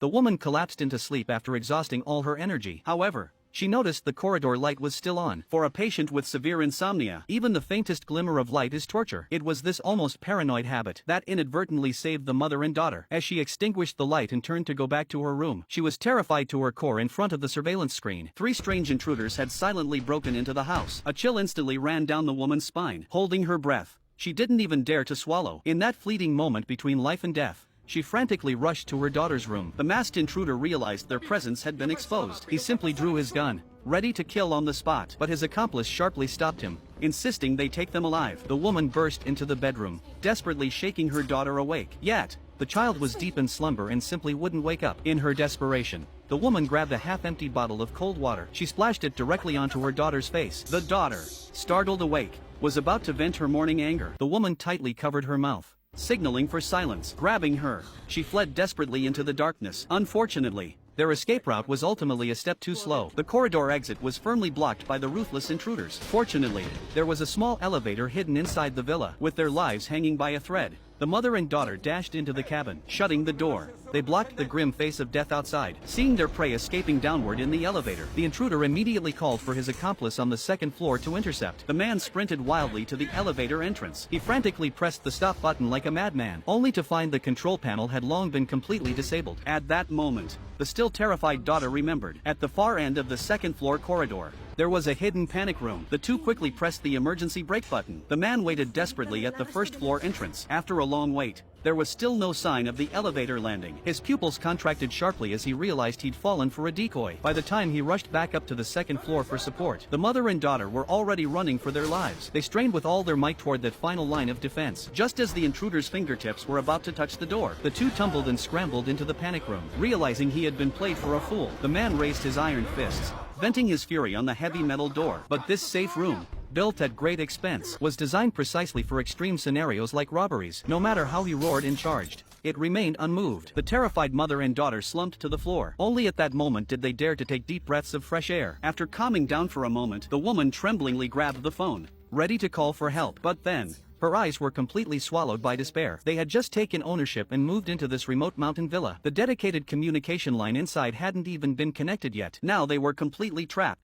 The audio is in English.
The woman collapsed into sleep after exhausting all her energy. However, she noticed the corridor light was still on. For a patient with severe insomnia, even the faintest glimmer of light is torture. It was this almost paranoid habit that inadvertently saved the mother and daughter. As she extinguished the light and turned to go back to her room, she was terrified to her core in front of the surveillance screen. Three strange intruders had silently broken into the house. A chill instantly ran down the woman's spine. Holding her breath, she didn't even dare to swallow. In that fleeting moment between life and death, she frantically rushed to her daughter's room. The masked intruder realized their presence had been exposed. He simply drew his gun, ready to kill on the spot, but his accomplice sharply stopped him, insisting they take them alive. The woman burst into the bedroom, desperately shaking her daughter awake. Yet, the child was deep in slumber and simply wouldn't wake up. In her desperation, the woman grabbed a half-empty bottle of cold water. She splashed it directly onto her daughter's face. The daughter, startled awake, was about to vent her morning anger. The woman tightly covered her mouth, signaling for silence. Grabbing her, she fled desperately into the darkness. Unfortunately, their escape route was ultimately a step too slow. The corridor exit was firmly blocked by the ruthless intruders. Fortunately, there was a small elevator hidden inside the villa. With their lives hanging by a thread, the mother and daughter dashed into the cabin. Shutting the door, they blocked the grim face of death outside. Seeing their prey escaping downward in the elevator, the intruder immediately called for his accomplice on the second floor to intercept. The man sprinted wildly to the elevator entrance. He frantically pressed the stop button like a madman, only to find the control panel had long been completely disabled. At that moment, the still terrified daughter remembered. At the far end of the second floor corridor, there was a hidden panic room. The two quickly pressed the emergency brake button. The man waited desperately at the first floor entrance. After a long wait, there was still no sign of the elevator landing. His pupils contracted sharply as he realized he'd fallen for a decoy. By the time he rushed back up to the second floor for support, the mother and daughter were already running for their lives. They strained with all their might toward that final line of defense. Just as the intruder's fingertips were about to touch the door, the two tumbled and scrambled into the panic room. Realizing he had been played for a fool, the man raised his iron fists, venting his fury on the heavy metal door. But this safe room, built at great expense, was designed precisely for extreme scenarios like robberies. No matter how he roared and charged, it remained unmoved. The terrified mother and daughter slumped to the floor. Only at that moment did they dare to take deep breaths of fresh air. After calming down for a moment, the woman tremblingly grabbed the phone, ready to call for help. But then, her eyes were completely swallowed by despair. They had just taken ownership and moved into this remote mountain villa. The dedicated communication line inside hadn't even been connected yet. Now they were completely trapped.